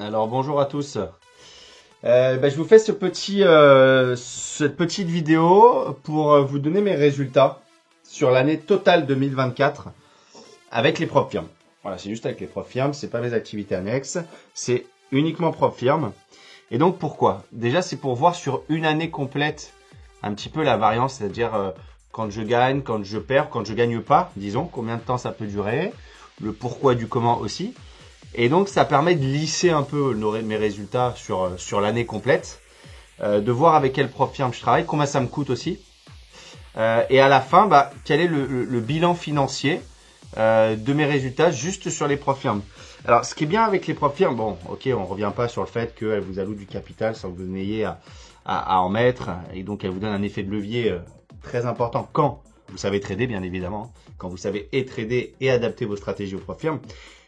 Alors bonjour à tous. Je vous fais cette petite vidéo pour vous donner mes résultats sur l'année totale 2024 avec les propres firmes. Voilà, c'est juste avec les propres firmes, c'est pas mes activités annexes, c'est uniquement propres firmes. Et donc pourquoi? Déjà c'est pour voir sur une année complète un petit peu la variance, c'est-à-dire quand je gagne, quand je perds, quand je gagne pas, disons, combien de temps ça peut durer, le pourquoi du comment aussi. Et donc, ça permet de lisser un peu mes résultats sur l'année complète, de voir avec quelle prof firme je travaille, combien ça me coûte aussi. Et à la fin, quel est le bilan financier de mes résultats juste sur les profs firmes. Alors, ce qui est bien avec les profs firmes, bon, ok, on revient pas sur le fait qu'elles vous allouent du capital sans que vous n'ayez à en mettre. Et donc, elles vous donnent un effet de levier très important quand vous savez trader, bien évidemment, quand vous savez et trader et adapter vos stratégies aux profs firmes.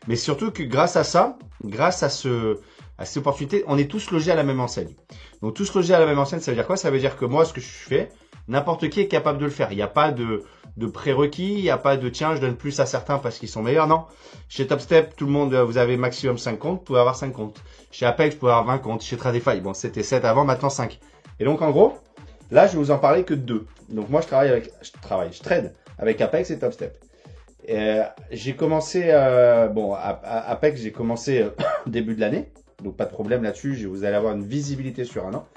Mais surtout que grâce à ça, grâce à cette opportunité, on est tous logés à la même enseigne. Donc tous logés à la même enseigne, ça veut dire quoi? Ça veut dire que moi, ce que je fais, n'importe qui est capable de le faire. Il n'y a pas de prérequis, il n'y a pas de tiens, je donne plus à certains parce qu'ils sont meilleurs. Non. Chez TopStep, tout le monde, vous avez maximum 5 comptes, vous pouvez avoir 5 comptes. Chez Apex, vous pouvez avoir 20 comptes. Chez Tradefy, bon, c'était 7 avant, maintenant 5. Et donc en gros, là, je vais vous en parler que de 2. Donc moi, je trade avec Apex et TopStep. J'ai commencé, Apex, j'ai commencé début de l'année, donc pas de problème là-dessus, vous allez avoir une visibilité sur un an.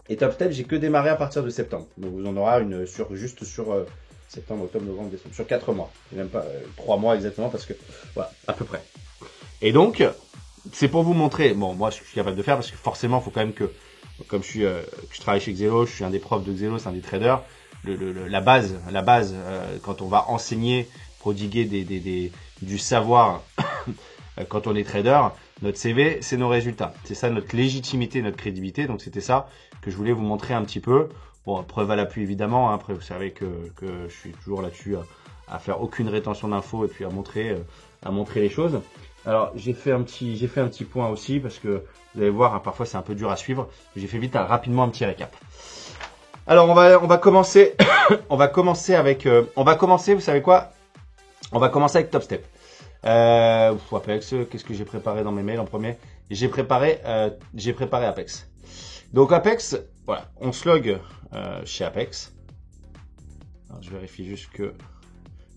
Et TopStep, j'ai que démarré à partir de septembre, donc vous en aurez une juste sur septembre, octobre, novembre, décembre, sur 4 mois, même pas 3 mois exactement, parce que voilà, à peu près. Et donc, c'est pour vous montrer, bon, moi je suis capable de faire, parce que forcément, il faut quand même que, comme je travaille chez Xelo, je suis un des profs de Xelo, c'est un des traders. La base, quand on va enseigner, prodiguer du savoir quand on est trader, notre CV, c'est nos résultats. C'est ça notre légitimité, notre crédibilité. Donc c'était ça que je voulais vous montrer un petit peu. Bon, preuve à l'appui évidemment. Après, vous savez que je suis toujours là-dessus à faire aucune rétention d'infos et puis à montrer les choses. Alors j'ai fait un petit point aussi parce que vous allez voir, parfois c'est un peu dur à suivre. J'ai fait rapidement un petit récap. Alors on va commencer avec vous savez quoi? On va commencer avec TopStep. Apex, qu'est-ce que j'ai préparé dans mes mails en premier? J'ai préparé Apex. Donc Apex, voilà, on se log chez Apex. Alors, je vérifie juste que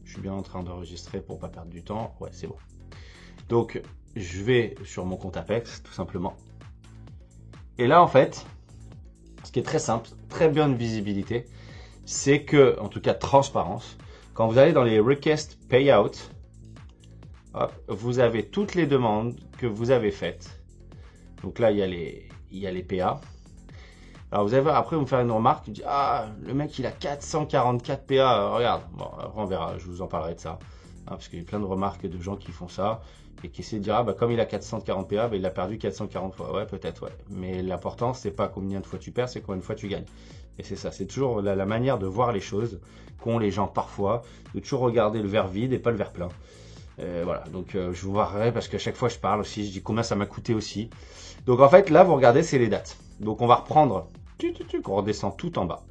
je suis bien en train d'enregistrer pour pas perdre du temps. Ouais, c'est bon. Donc je vais sur mon compte Apex tout simplement. Et là en fait, ce qui est très simple, très bonne visibilité, c'est que, en tout cas transparence, quand vous allez dans les request payout, hop, vous avez toutes les demandes que vous avez faites. Donc là, il y a les PA. Alors vous avez, après, vous me faire une remarque, vous dites, ah, le mec, il a 444 PA, regarde. Bon, après, on verra, je vous en parlerai de ça. Parce qu'il y a plein de remarques de gens qui font ça et qui essaient de dire, comme il a 440 PA, il a perdu 440 fois. Ouais, peut-être, ouais. Mais l'important, c'est pas combien de fois tu perds, c'est combien de fois tu gagnes. Et c'est ça, c'est toujours la manière de voir les choses qu'ont les gens parfois, de toujours regarder le verre vide et pas le verre plein. Voilà, donc je vous verrai parce qu'à chaque fois je parle aussi, je dis combien ça m'a coûté aussi. Donc en fait, là, vous regardez, c'est les dates. Donc on va reprendre, on redescend tout en bas.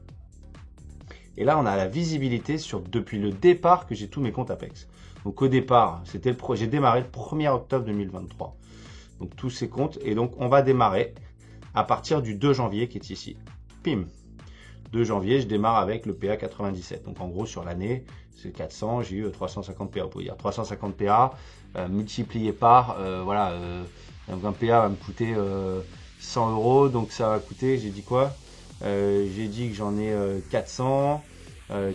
Et là, on a la visibilité depuis le départ que j'ai tous mes comptes Apex. Donc au départ, j'ai démarré le 1er octobre 2023. Donc tous ces comptes. Et donc on va démarrer à partir du 2 janvier qui est ici. Pim. 2 janvier, je démarre avec le PA 97. Donc en gros, sur l'année, c'est 400. J'ai eu 350 PA. Vous pouvez dire 350 PA multiplié par, un PA va me coûter 100 euros. Donc ça va coûter, j'ai dit quoi? J'ai dit que j'en ai 400.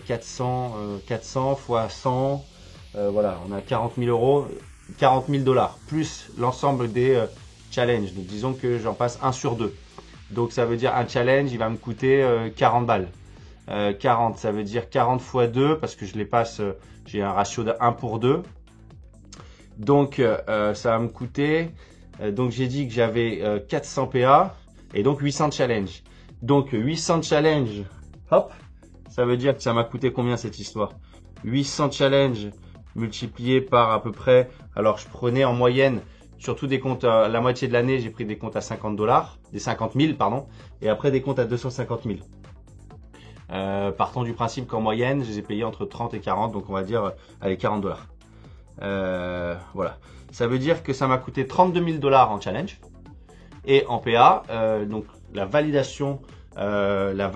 400 fois 100. Voilà, on a 40 000 euros, 40 000 dollars, plus l'ensemble des challenges. Donc disons que j'en passe 1 sur 2. Donc ça veut dire un challenge, il va me coûter 40 balles. 40, ça veut dire 40 fois 2, parce que je les passe, j'ai un ratio de 1 pour 2. Donc ça va me coûter, donc j'ai dit que j'avais 400 PA, et donc 800 challenge. Donc 800 challenge, hop, ça veut dire que ça m'a coûté combien cette histoire? 800 challenge multiplié par à peu près, alors je prenais en moyenne, surtout des comptes, la moitié de l'année, j'ai pris des comptes à 50 dollars, des 50 000, pardon, et après des comptes à 250 000. Partant du principe qu'en moyenne, je les ai payés entre 30 et 40, donc on va dire, allez, 40 dollars. Voilà. Ça veut dire que ça m'a coûté 32 000 $ en challenge. Et en PA, donc la validation, hop,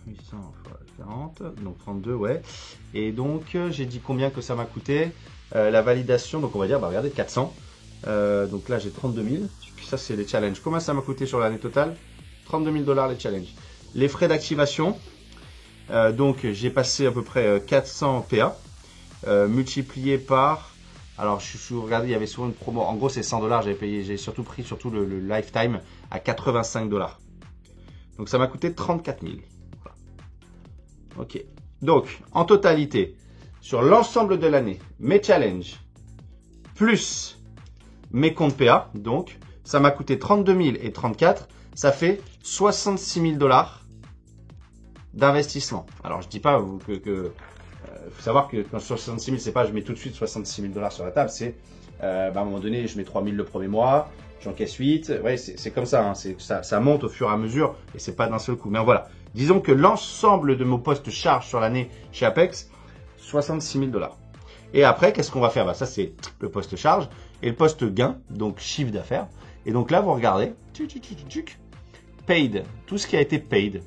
800 fois 40, donc 32, ouais. Et donc, j'ai dit combien que ça m'a coûté la validation, donc on va dire, bah regardez, 400. Donc là, j'ai 32 000. Ça, c'est les challenges. Combien ça m'a coûté sur l'année totale? 32 000 $ les challenges. Les frais d'activation, donc j'ai passé à peu près 400 PA, multiplié par... Alors, regardez, il y avait souvent une promo. En gros, c'est 100 $. J'ai surtout pris le lifetime à 85 $. Donc, ça m'a coûté 34 000. Voilà. Ok. Donc, en totalité, sur l'ensemble de l'année, mes challenges, plus mes comptes PA, donc, ça m'a coûté 32 000 et 34. Ça fait 66 000 $ d'investissement. Alors, je dis pas faut savoir que quand 66 000, c'est pas je mets tout de suite 66 000 $ sur la table, c'est à un moment donné, je mets 3 000 le premier mois, j'encaisse 8. Ouais, c'est comme ça, hein, ça monte au fur et à mesure et c'est pas d'un seul coup. Mais voilà, disons que l'ensemble de mon poste charge sur l'année chez Apex, 66 000 $. Et après, qu'est-ce qu'on va faire? Bah, ça, c'est le poste charge et le poste gain, donc chiffre d'affaires. Et donc là, vous regardez, paid, tout ce qui a été paid.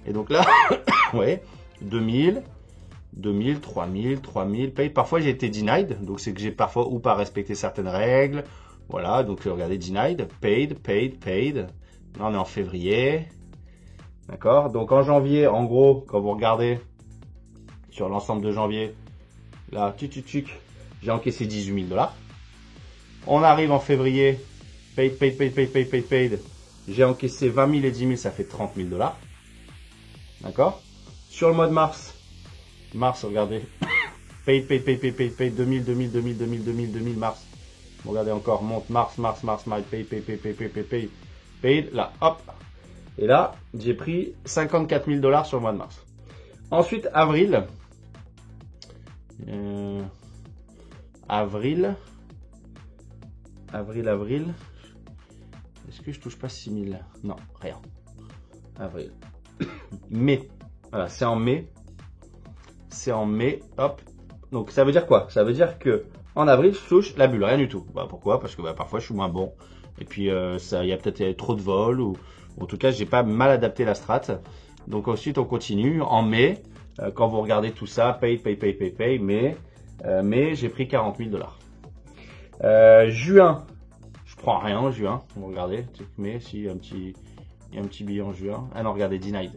Et donc là, ouais, 2000, 3000, paid. Parfois, j'ai été denied, donc c'est que j'ai parfois ou pas respecté certaines règles. Voilà, donc regardez, denied, paid. Là, on est en février. D'accord? Donc en janvier, en gros, quand vous regardez sur l'ensemble de janvier, là, j'ai encaissé 18 000 $. On arrive en février, paid. J'ai encaissé 20 000 et 10 000, ça fait 30 000 $. D'accord? Sur le mois de mars, regardez, paid, 2000, mars. Regardez encore, monte, mars, paid, là, hop. Et là, j'ai pris 54 000 $ sur le mois de mars. Ensuite, avril. Avril. Est-ce que je touche pas 6 000? Non, rien. Avril. Mai. Voilà, c'est en mai. Hop. Donc, ça veut dire quoi? Ça veut dire que en avril, je touche la bulle, rien du tout. Bah, pourquoi? Parce que parfois, je suis moins bon. Et puis, il y a peut-être trop de vols ou en tout cas, j'ai pas mal adapté la strat. Donc, ensuite, on continue. En mai, quand vous regardez tout ça, paye, mai, j'ai pris 40 000 $. Juin, je prends rien en juin. Vous regardez, mai, si, il y a un petit billet en juin. Ah non, regardez, denied.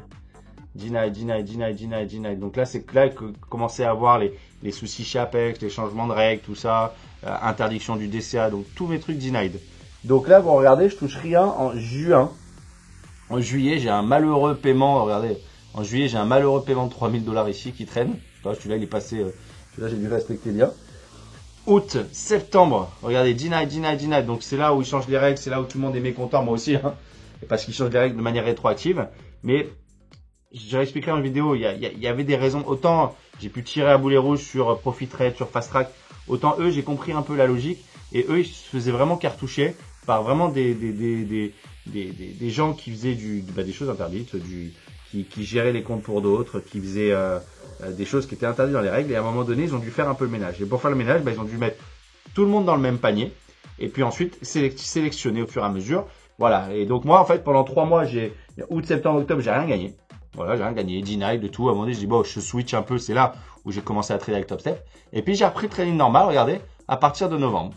Donc là, c'est là que commençaient à avoir les soucis chez Apex, les changements de règles, tout ça, interdiction du DCA, donc tous mes trucs denied. Donc là, vous regardez, je touche rien en juin. En juillet, j'ai un malheureux paiement, regardez, en juillet, j'ai un malheureux paiement de 3 000 $ ici qui traîne. Celui-là, il est passé, celui-là, j'ai dû respecter bien. Août, septembre, regardez, denied. Donc c'est là où ils changent les règles, c'est là où tout le monde est mécontent, moi aussi, hein, parce qu'ils changent les règles de manière rétroactive. Mais je réexpliquerai en vidéo, il y avait des raisons. Autant j'ai pu tirer à boulet rouge sur Profit Trade, sur Fast Track, autant eux, j'ai compris un peu la logique. Et eux, ils se faisaient vraiment cartoucher par vraiment des gens qui faisaient des choses interdites, qui géraient les comptes pour d'autres, qui faisaient des choses qui étaient interdites dans les règles. Et à un moment donné, ils ont dû faire un peu le ménage. Et pour faire le ménage, ils ont dû mettre tout le monde dans le même panier. Et puis ensuite, sélectionner au fur et à mesure. Voilà. Et donc moi, en fait, pendant 3 mois, août, septembre, octobre, j'ai rien gagné. Voilà, j'ai rien gagné, deny, de tout. À un moment donné, je dis, bon, je switch un peu, c'est là où j'ai commencé à trader avec Top Step. Et puis, j'ai repris le trading normal, regardez, à partir de novembre.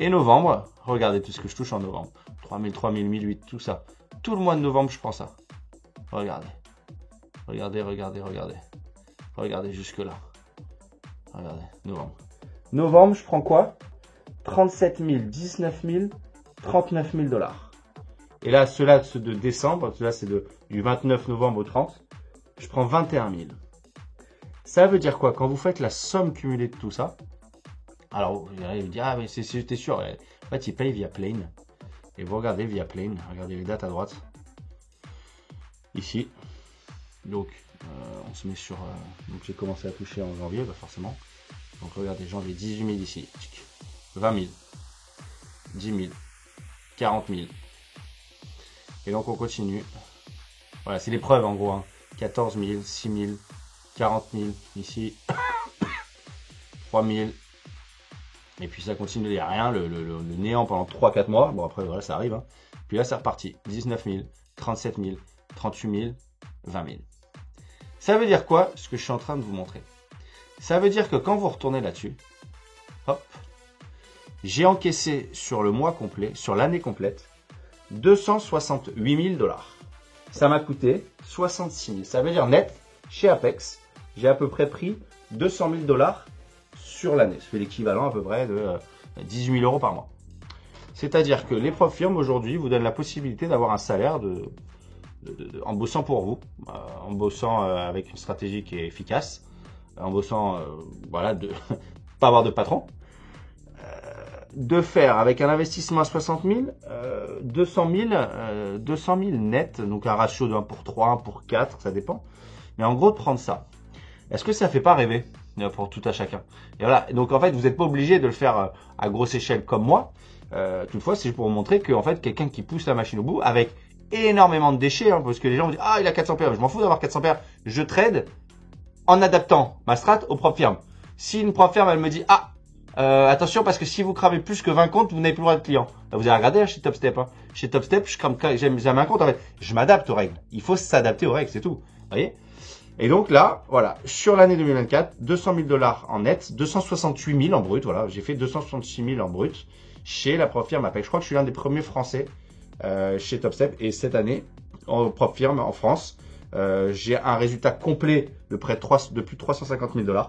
Et novembre, regardez tout ce que je touche en novembre. 3000, 1008, tout ça. Tout le mois de novembre, je prends ça. Regardez. Regardez jusque là. Regardez, novembre. Novembre, je prends quoi? 37 000, 19 000, 39 000 $. Et là, ceux de décembre, ceux-là, c'est du 29 novembre au 30. Je prends 21 000. Ça veut dire quoi? Quand vous faites la somme cumulée de tout ça, alors vous allez me dire, ah, mais t'es sûr. En fait, ils payent via Plane. Et vous regardez via Plane, regardez les dates à droite. Ici. Donc, on se met sur... donc, j'ai commencé à toucher en janvier, forcément. Donc, regardez, janvier, 18 000 ici. 20 000. 10 000. 40 000. Et donc on continue. Voilà, c'est les preuves en gros. Hein. 14 000, 6 000, 40 000 ici, 3 000. Et puis ça continue, il n'y a rien, le néant pendant 3-4 mois. Bon après voilà, ça arrive. Hein. Puis là c'est reparti. 19 000, 37 000, 38 000, 20 000. Ça veut dire quoi, ce que je suis en train de vous montrer? Ça veut dire que quand vous retournez là-dessus, hop, j'ai encaissé sur le mois complet, sur l'année complète, 268 000 $. Ça m'a coûté 66 000. Ça veut dire net, chez Apex, j'ai à peu près pris 200 000 $ sur l'année. Ça fait l'équivalent à peu près de 18 000 € par mois. C'est-à-dire que les PropFirm aujourd'hui vous donnent la possibilité d'avoir un salaire en bossant pour vous, en bossant avec une stratégie qui est efficace, en bossant, voilà, de pas avoir de patron, de faire avec un investissement à 60 000, 200 000 net, donc un ratio de 1 pour 3, 1 pour 4, ça dépend. Mais en gros, de prendre ça, est-ce que ça fait pas rêver pour tout à chacun? Et voilà. Donc en fait, vous n'êtes pas obligé de le faire à grosse échelle comme moi. Toutefois, c'est pour vous montrer que en fait, quelqu'un qui pousse la machine au bout avec énormément de déchets, hein, parce que les gens vont dire ah il a 400 paires, je m'en fous d'avoir 400 paires, je trade en adaptant ma strat aux PropFirm. Si une PropFirm elle me dit ah attention parce que si vous cramez plus que 20 comptes, vous n'avez plus le droit de client. Là, vous avez regardé chez TopStep. Hein. Chez TopStep, je crame j'aime un compte en fait. Je m'adapte aux règles. Il faut s'adapter aux règles, c'est tout. Vous voyez? Et donc là, voilà, sur l'année 2024, 200 000 $ en net, 268 000 en brut. Voilà, j'ai fait 266 000 en brut chez la PropFirm Apex. Je crois que je suis l'un des premiers Français chez TopStep. Et cette année, en PropFirm en France, j'ai un résultat complet de de plus de 350 000 $.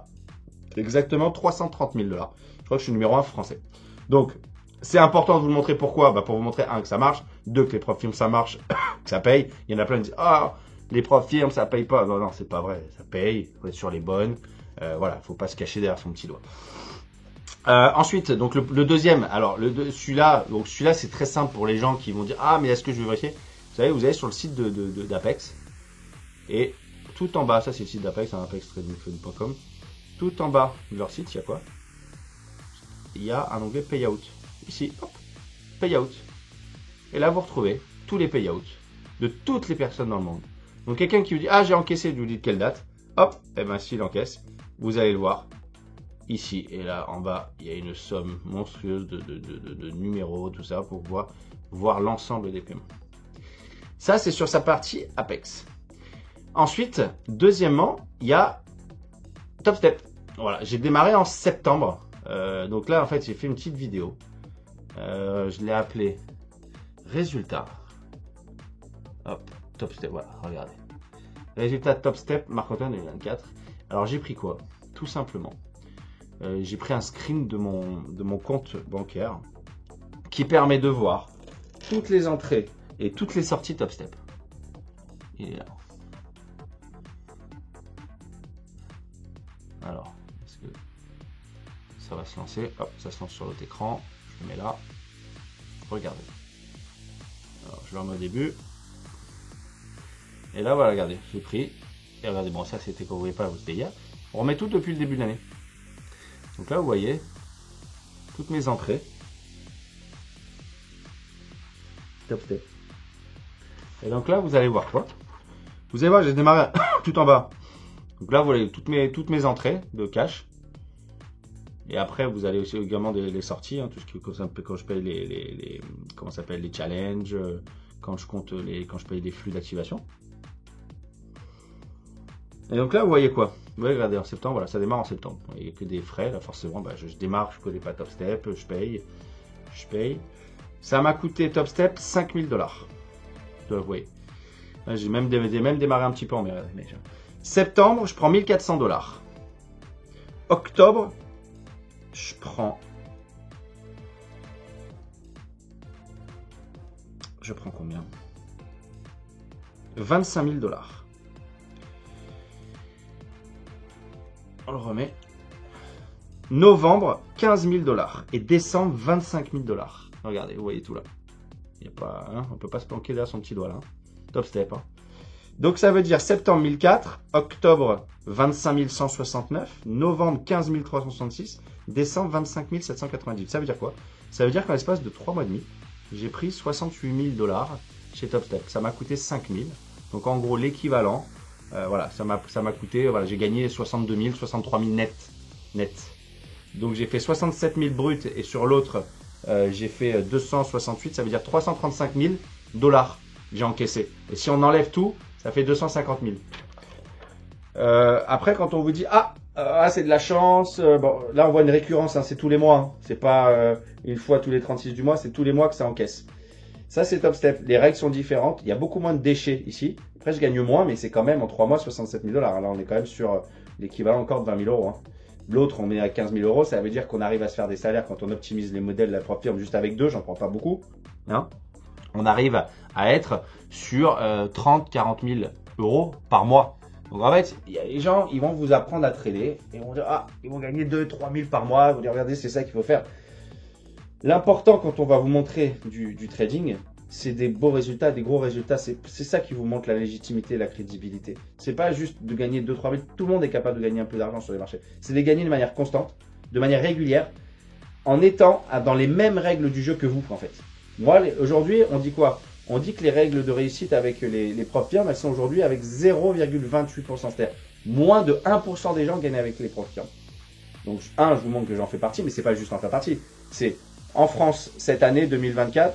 Exactement 330 000 $. Je crois que je suis numéro 1 français. Donc, c'est important de vous le montrer. Pourquoi? Bah, pour vous montrer, un, que ça marche. Deux, que les PropFirm, ça marche, que ça paye. Il y en a plein qui disent, ah, les PropFirm, ça paye pas. Non, non, c'est pas vrai. Ça paye. Faut être sur les bonnes. Voilà, faut pas se cacher derrière son petit doigt. Ensuite, donc le deuxième. Alors, celui-là, c'est très simple pour les gens qui vont dire, ah, mais est-ce que je vais vérifier? Vous savez, vous allez sur le site d'Apex. Et tout en bas, ça c'est le site d'Apex, hein, apextradingfund.com. Tout en bas de leur site, il y a quoi? Il y a un onglet Payout. Ici, hop, Payout. Et là, vous retrouvez tous les payouts de toutes les personnes dans le monde. Donc, quelqu'un qui vous dit, ah, j'ai encaissé, vous dites quelle date. Hop, et bien, s'il encaisse, vous allez le voir ici. Et là, en bas, il y a une somme monstrueuse de numéros, tout ça, pour voir l'ensemble des paiements. Ça, c'est sur sa partie Apex. Ensuite, deuxièmement, il y a TopStep. Voilà, j'ai démarré en septembre. Donc là, en fait, j'ai fait une petite vidéo. Je l'ai appelé Résultat. Hop, TopStep, voilà, regardez. Résultat TopStep, Marc-Antoine 2024. Alors, j'ai pris quoi? Tout simplement. J'ai pris un screen de mon compte bancaire qui permet de voir toutes les entrées et toutes les sorties TopStep. Il est là. Alors, est-ce que ça va se lancer? Hop, ça se lance sur l'autre écran. Je le mets là. Regardez. Alors, je le remets au début. Et là, voilà, regardez, j'ai pris. Et regardez, bon, ça c'était quand vous ne voyez pas, c'était hier. On remet tout depuis le début de l'année. Donc là, vous voyez toutes mes entrées. TopStep. Et donc là, vous allez voir quoi? Vous allez voir, j'ai démarré tout en bas. Donc là, vous voyez toutes mes entrées de cash. Et après, vous allez aussi également les sorties, hein, tout ce qui quand je paye les comment s'appelle, les challenges, quand je paye les flux d'activation. Et donc là, vous voyez quoi? Vous voyez, regardez, en septembre, voilà, ça démarre en septembre. Il n'y a que des frais, là, forcément, bah, je démarre, je ne connais pas TopStep, je paye. Ça m'a coûté TopStep 5 000 $. Vous voyez. J'ai même démarré un petit peu en mer. Septembre, je prends 1 400 $. Octobre, je prends combien? 25 000 $. On le remet. Novembre, 15 000 $. Et décembre, 25 000 $. Regardez, vous voyez tout là. Il y a pas, hein, on ne peut pas se planquer derrière son petit doigt là. Hein. TopStep. Hein. Donc ça veut dire septembre 1004, octobre 25 169, novembre 15 366, décembre 25 798. Ça veut dire quoi? Ça veut dire qu'en l'espace de 3 mois et demi, j'ai pris 68 000 $ chez TopStep. Ça m'a coûté 5 000. Donc en gros l'équivalent Voilà, ça m'a coûté, voilà, j'ai gagné 62 000, 63 000 net. Donc j'ai fait 67 000 bruts et sur l'autre, j'ai fait 268, ça veut dire 335 000 dollars que j'ai encaissé. Et si on enlève tout, ça fait 250 000. Après, quand on vous dit c'est de la chance, bon, là on voit une récurrence, hein, c'est tous les mois, hein. C'est pas une fois tous les 36 du mois, c'est tous les mois que ça encaisse. Ça c'est Top Step, les règles sont différentes, il y a beaucoup moins de déchets ici. Après je gagne moins, mais c'est quand même en 3 mois 67 000 dollars. Là on est quand même sur l'équivalent encore de 20 000 euros. Hein. L'autre on est à 15 000 euros, ça veut dire qu'on arrive à se faire des salaires quand on optimise les modèles de la propre firme juste avec deux, j'en prends pas beaucoup. Hein. On arrive à être sur 30-40 000 euros par mois. Donc en fait, il y a les gens, ils vont vous apprendre à trader et ils vont dire ils vont gagner 2-3 000 par mois. Ils vont dire regardez, c'est ça qu'il faut faire. L'important quand on va vous montrer du trading, c'est des beaux résultats, des gros résultats. C'est ça qui vous montre la légitimité, la crédibilité. C'est pas juste de gagner 2-3 000. Tout le monde est capable de gagner un peu d'argent sur les marchés. C'est de gagner de manière constante, de manière régulière, en étant dans les mêmes règles du jeu que vous en fait. Moi, aujourd'hui, on dit quoi? On dit que les règles de réussite avec les propres firmes, elles sont aujourd'hui avec 0,28%. C'est-à-dire moins de 1% des gens gagnent avec les propres firmes. Donc, je vous montre que j'en fais partie, mais c'est pas juste en faire partie. C'est en France, cette année 2024,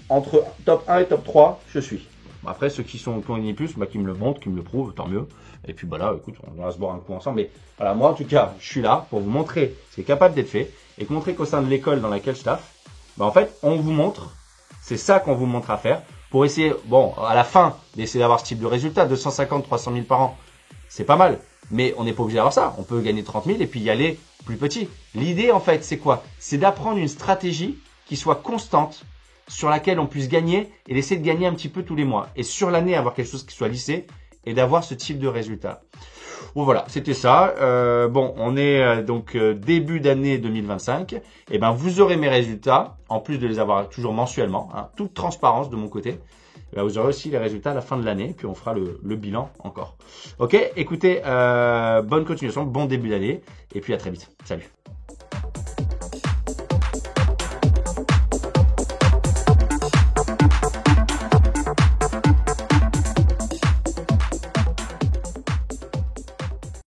entre top 1 et top 3, je suis. Après, ceux qui ont gagné plus, qui me le montrent, qui me le prouvent, tant mieux. Et puis, voilà, écoute, on va se boire un coup ensemble. Mais voilà, moi, en tout cas, je suis là pour vous montrer ce qui est capable d'être fait et montrer qu'au sein de l'école dans laquelle je taffe, en fait, on vous montre. C'est ça qu'on vous montre à faire pour essayer, bon, à la fin, d'essayer d'avoir ce type de résultat, 250, 300 000 par an. C'est pas mal. Mais on n'est pas obligé d'avoir ça. On peut gagner 30 000 et puis y aller plus petit. L'idée, en fait, c'est quoi? C'est d'apprendre une stratégie qui soit constante, sur laquelle on puisse gagner et d'essayer de gagner un petit peu tous les mois. Et sur l'année, avoir quelque chose qui soit lissé et d'avoir ce type de résultat. Bon, voilà, c'était ça. Bon, on est donc début d'année 2025. Et ben, vous aurez mes résultats, en plus de les avoir toujours mensuellement, hein, toute transparence de mon côté. Et ben, vous aurez aussi les résultats à la fin de l'année, puis on fera le bilan encore. Ok, écoutez, bonne continuation, bon début d'année, et puis à très vite. Salut.